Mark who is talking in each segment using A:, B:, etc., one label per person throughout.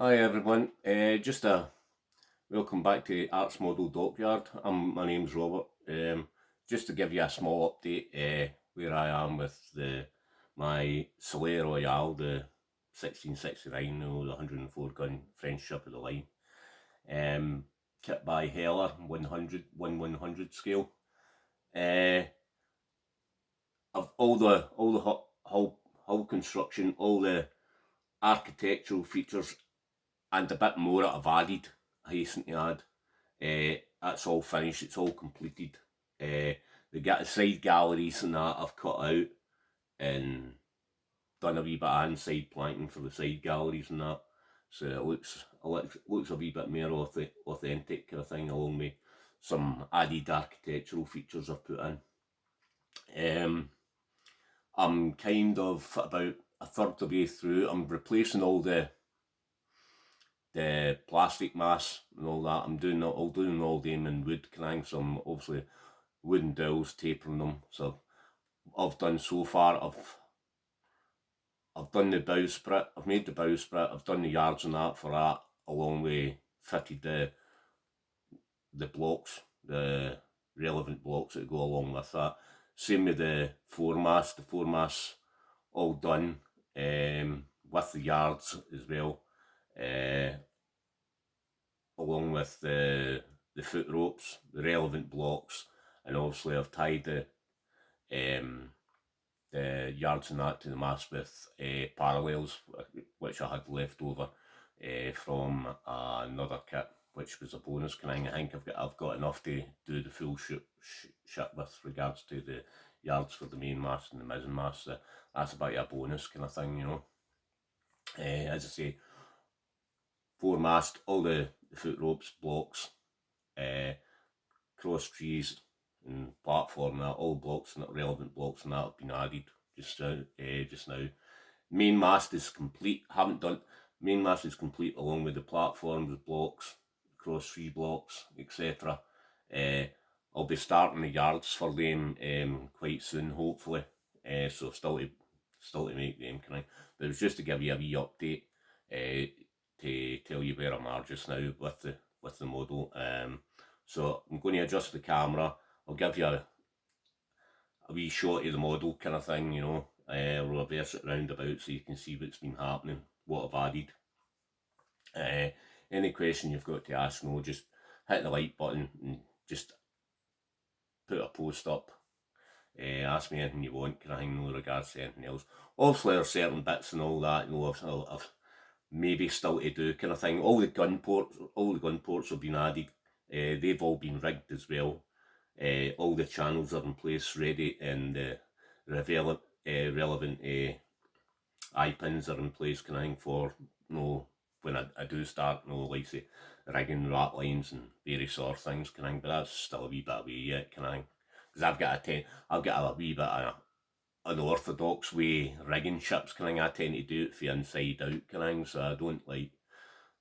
A: Hi everyone, just a welcome back to Arts Model Dockyard. My name's Robert. Just to give you a small update where I am with my SOLEIL Royale, the 1669, the 104 gun French ship of the line, kit by Heller, 100 scale. Of all the hull construction, all the architectural features and a bit more that I've added, I hasten to add. That's all finished, it's all completed. They got the side galleries and that I've cut out and done a wee bit of inside planking for the side galleries and that. So it looks a wee bit more authentic kind of thing, along with some added architectural features I've put in. I'm kind of about a third of the way through. I'm replacing all the plastic mass and all that. I'm doing all them in wood kind of, so I'm obviously wooden dowels, tapering them. So I've done so far, I've done the bowsprit, I've made the bowsprit, I've done the yards and that for that, along with fitted the blocks, the relevant blocks that go along with that. Same with the foremast all done, with the yards as well. Along with the foot ropes, the relevant blocks, and obviously I've tied the yards and that to the mast with parallels, which I had left over from another kit, which was a bonus kind of. I think I've got enough to do the full ship with regards to the yards for the main mast and the mizzen mast. So that's about a bonus kind of thing, you know. As I say, foremast, all the foot ropes, blocks, cross trees and platform, that all blocks and relevant blocks and that have been added just now. Main mast is complete. Main mast is complete along with the platforms, blocks, cross tree blocks, etc. I'll be starting the yards for them quite soon, hopefully. So still to make them kind of. But it was just to give you a wee update to tell you where I'm at just now with the model. So I'm going to adjust the camera. I'll give you a wee shot of the model kind of thing, you know. I'll reverse it round about so you can see what's been happening, what I've added. Any question you've got to ask, no, just hit the like button and just put a post up. Ask me anything you want, kind of thing, no regards to anything else. Obviously there's certain bits and all that, you know, I've maybe still to do kind of thing. All the gun ports have been added. They've all been rigged as well. All the channels are in place, ready, and the relevant eye pins are in place, kind of thing, for, you know, when I do start, you know, like say rigging rat lines and various sort of things, kind of thing. But that's still a wee bit away yet, kind of thing, because I've got a wee bit of unorthodox way rigging ships, kind of thing. I tend to do it for inside out, kind of thing. So I don't like.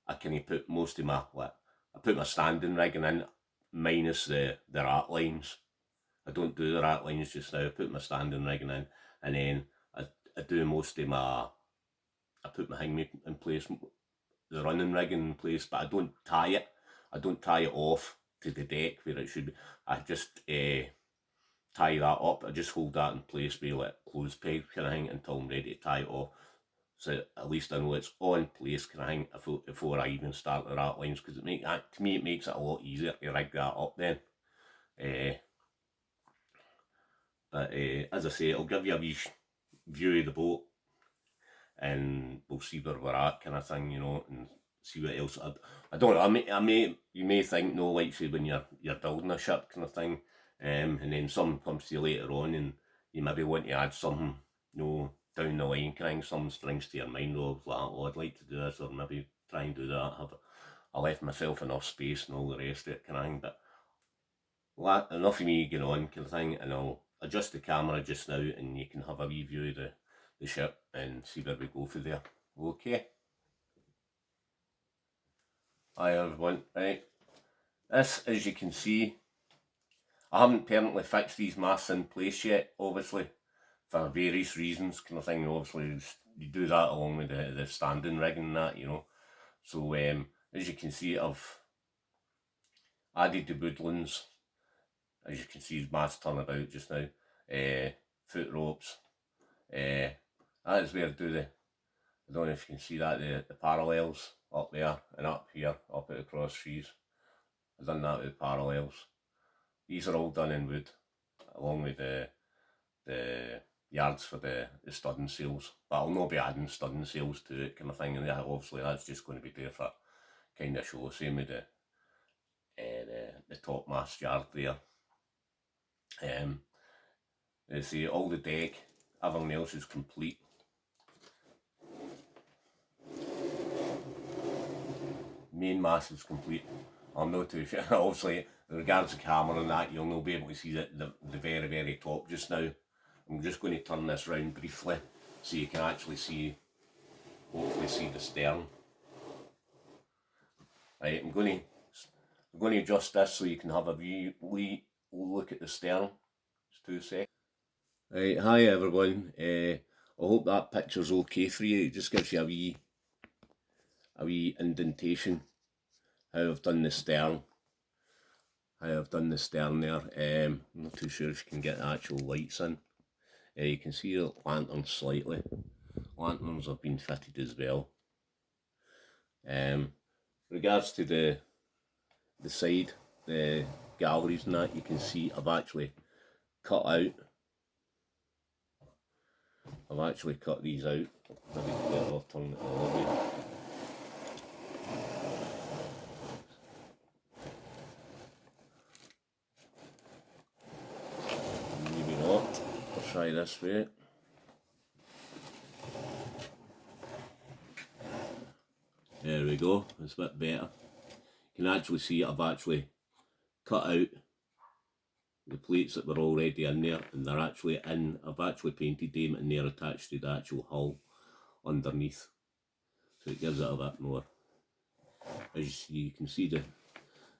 A: I kind of put most of my I put my standing rigging in minus the rat lines. I don't do the rat lines just now. I put my standing rigging in, and then I do most of my. I put my hangman in place, the running rigging in place, but I don't tie it. I don't tie it off to the deck where it should be. I just tie that up. I just hold that in place with like clothes peg kind of thing until I'm ready to tie it off. So at least I know it's on place kind of thing before I even start the rat lines, because to me it makes it a lot easier to rig that up then. But as I say, it'll give you a wee view of the boat, and we'll see where we're at, kind of thing, you know, and see what else. I don't know. You may think, no, like say when you're building a ship, kind of thing, and then something comes to you later on, and you maybe want to add something, you know, down the line, kind of, some strings to your mind, of like, oh, I'd like to do this, or maybe try and do that. I left myself enough space and all the rest of it, kind of thing. But enough of me going on, kind of thing, and I'll adjust the camera just now, and you can have a wee view of the ship and see where we go from there. Okay. Hi everyone. Right. This, as you can see, I haven't permanently fixed these masts in place yet, obviously, for various reasons, kind of thing. Obviously, you do that along with the standing rigging and that, you know. So as you can see, I've added the woodlands. As you can see, his mast turn about just now. Foot ropes. That is where I do I don't know if you can see that, the parallels up there and up here, up at the cross trees. I've done that with the parallels. These are all done in wood, along with the yards for the studding sails. But I'll not be adding studding sails to it, kind of thing. And yeah, obviously that's just going to be there for kind of show. Same with the topmast yard there. You see all the deck, everything else is complete. Main mast is complete. I'm not too sure. Obviously, in regards to camera and that, you'll not be able to see the very, very top just now. I'm just going to turn this round briefly so you can actually see, hopefully see the stern. Right, I'm going to adjust this so you can have a wee look at the stern. Just 2 seconds. Right, hi everyone. I hope that picture's okay for you. It just gives you a wee indentation how I've done the stern. How I've done the stern there. I'm not too sure if you can get the actual lights in. You can see the lanterns slightly. Lanterns have been fitted as well. Regards to the side, the galleries and that, you can see I've actually cut these out. Maybe better off turning it the other way. Maybe not. I'll try this way. There we go, it's a bit better. You can actually see I've actually cut out the plates that were already in there, and they're actually in. I've actually painted them and they're attached to the actual hull underneath. So it gives it a bit more. As you see, you can see the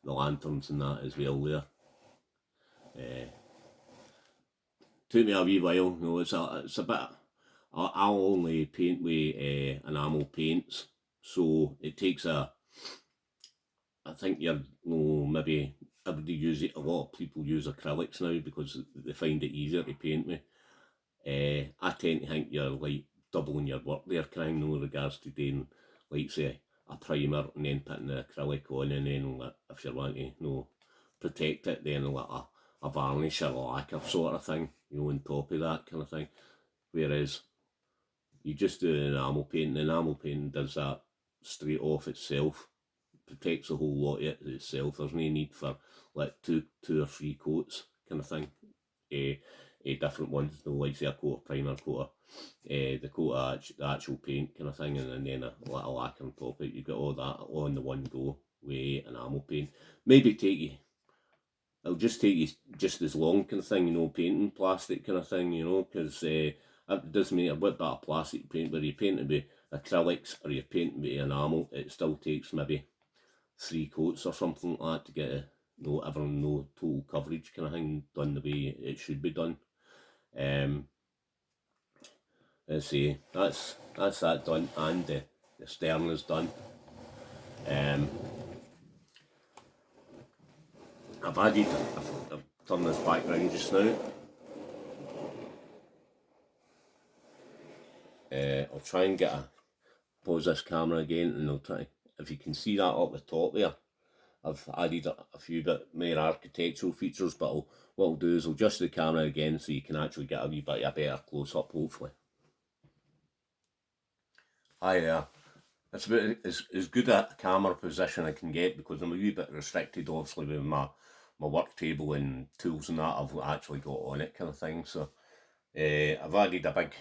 A: lanterns and that as well there. Took me a wee while. No, it's a bit. I'll only paint with enamel paints, so it takes I think maybe everybody use it. A lot of people use acrylics now because they find it easier to paint with. I tend to think you're like doubling your work there, kind of, in regards to doing, like, say, a primer and then putting the acrylic on, and then like, if you want to protect it, then like a varnish or lacquer sort of thing, on top of that kind of thing. Whereas you just do an enamel paint. The enamel paint does that straight off itself, protects the whole lot of it itself. There's no need for like two or three coats kind of thing. Different ones, like say a coat of primer, the coat of the actual paint kind of thing, and then a little lacquer on top of it. You get all that on the one go with enamel paint. Maybe it'll just take you just as long kind of thing, painting plastic kind of thing, because it doesn't mean a bit better plastic paint, where you paint it with acrylics or you paint it with enamel, it still takes maybe 3 coats or something like that to get everything, no total coverage kind of thing done the way it should be done. Let's see, that's that done, and the stern is done. I've turned this back round just now. I'll try and pause this camera again, and I'll try, if you can see that up the top there, I've added a few bit more architectural features, but what I'll do is I'll adjust the camera again so you can actually get a wee bit of a better close-up, hopefully. Hi there. It's about as good a camera position I can get, because I'm a wee bit restricted obviously with my work table and tools and that I've actually got on it kind of thing. So I've added a big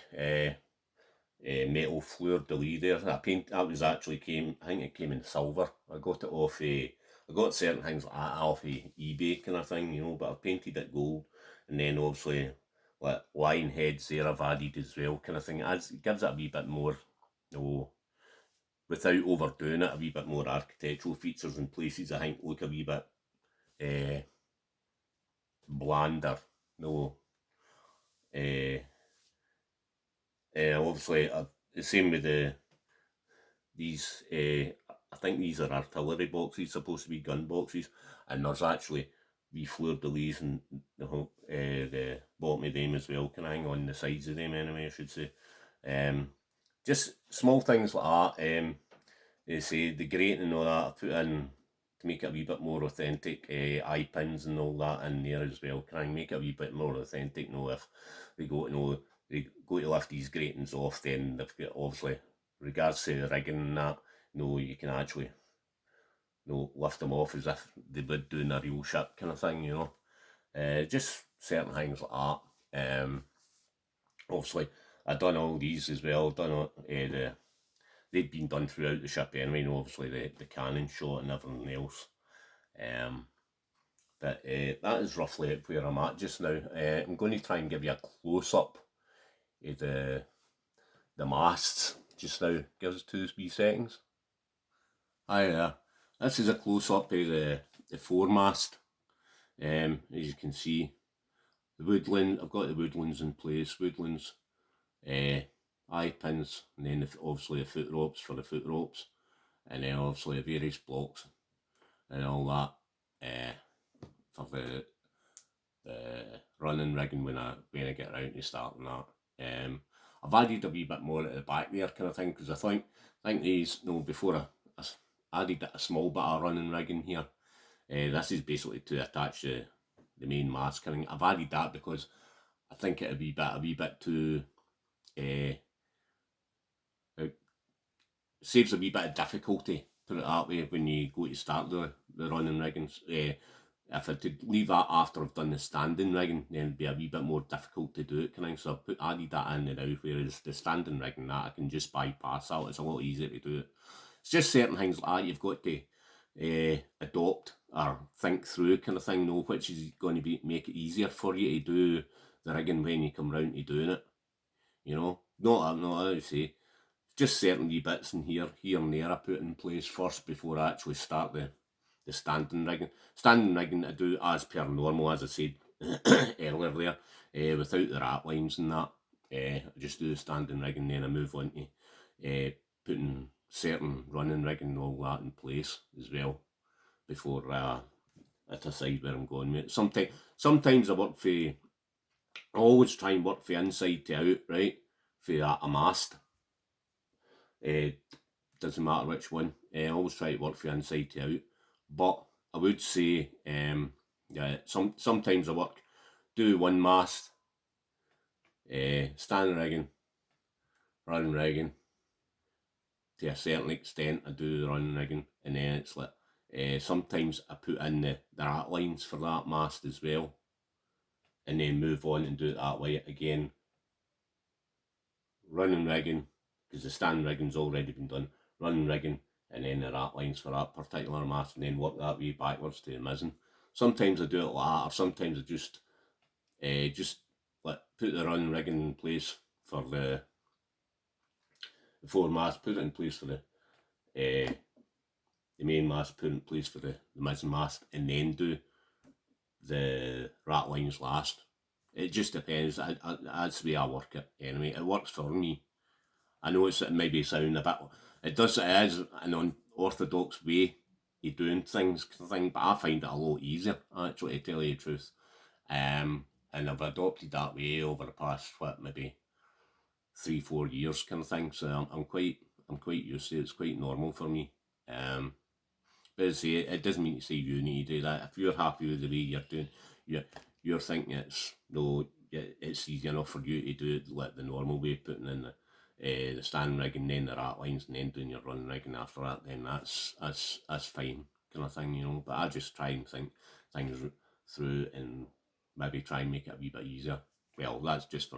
A: metal fleur-de-lis there. That I think it came in silver. I got it off I got certain things like that off eBay kind of thing, but I've painted it gold, and then obviously like lion heads there I've added as well kind of thing. It gives it a wee bit more, without overdoing it, a wee bit more architectural features in places I think look a wee bit blander. Obviously the same with these I think these are artillery boxes, supposed to be gun boxes, and there's actually wee fleur-de-lis and the bottom of them as well, can hang on the sides of them anyway, I should say. Just small things like that. They say the grating and all that I put in to make it a wee bit more authentic. Eye pins and all that in there as well. Can I make it a wee bit more authentic? If they go to lift these gratings off, then they've got, obviously, regards to the rigging and that, you can actually lift them off as if they would do in a real ship kind of thing. Just certain things like that. Obviously, I done all these as well. Done all, they'd been done throughout the ship anyway. Obviously, the cannon shot and everything else. But that is roughly where I'm at just now. I'm going to try and give you a close up of the masts just now. Give us 2 wee seconds. Hi there. This is a close up of the foremast. As you can see, the woodland. I've got the woodlands in place. Woodlands, eye pins, and then obviously the foot ropes for the foot ropes, and then obviously the various blocks and all that for the running rigging when I get around to starting that. I've added a wee bit more at the back there kind of thing, because I think these, before I added a small bit of running rigging here. This is basically to attach the main mast. I've added that because I think it'd be a wee bit too it saves a wee bit of difficulty, put it that way, when you go to start the running rigging. If I could leave that after I've done the standing rigging, then it'd be a wee bit more difficult to do it, so I've added that in now, whereas the standing rigging, that I can just bypass that. It's a lot easier to do it. It's just certain things like that you've got to adopt or think through kind of thing, which is going to make it easier for you to do the rigging when you come round to doing it. Not I would say, just certain wee bits in here and there I put in place first before I actually start the standing rigging. Standing rigging I do as per normal, as I said earlier there, without the rat lines and that. I just do the standing rigging, then I move on to putting certain running rigging and all that in place as well before I decide where I'm going with it. Sometimes I always try and work for inside to out, right, for a mast. Doesn't matter which one. I always try to work for inside to out. But I would say, sometimes I do one mast, standing rigging, running rigging. To a certain extent, I do the running rigging, and then it's like sometimes I put in the rat lines for that mast as well, and then move on and do it that way again. Running rigging, because the standing rigging's already been done. Running rigging, and then the rat lines for that particular mast, and then work that way backwards to the mizzen. Sometimes I do it like that, or sometimes I just put the running rigging in place for the foremast, put it in place for the main mast, put it in place for the mizzen mast, and then do the rat lines last. It just depends. That's the way I work it anyway. It works for me. I know it maybe sound a bit. It is an unorthodox way of doing things, but I find it a lot easier, actually, to tell you the truth. And I've adopted that way over the past maybe 3-4 years, kind of thing. So I'm quite used to it. It's quite normal for me. But as I say, it doesn't mean to say you need to do that. If you're happy with the way you're doing, you're thinking it's easy enough for you to do it like the normal way, putting in the stand rigging, then the rat lines, and then doing your run rigging after that, then that's fine, kind of thing, But I just try and think things through and maybe try and make it a wee bit easier. Well, that's just for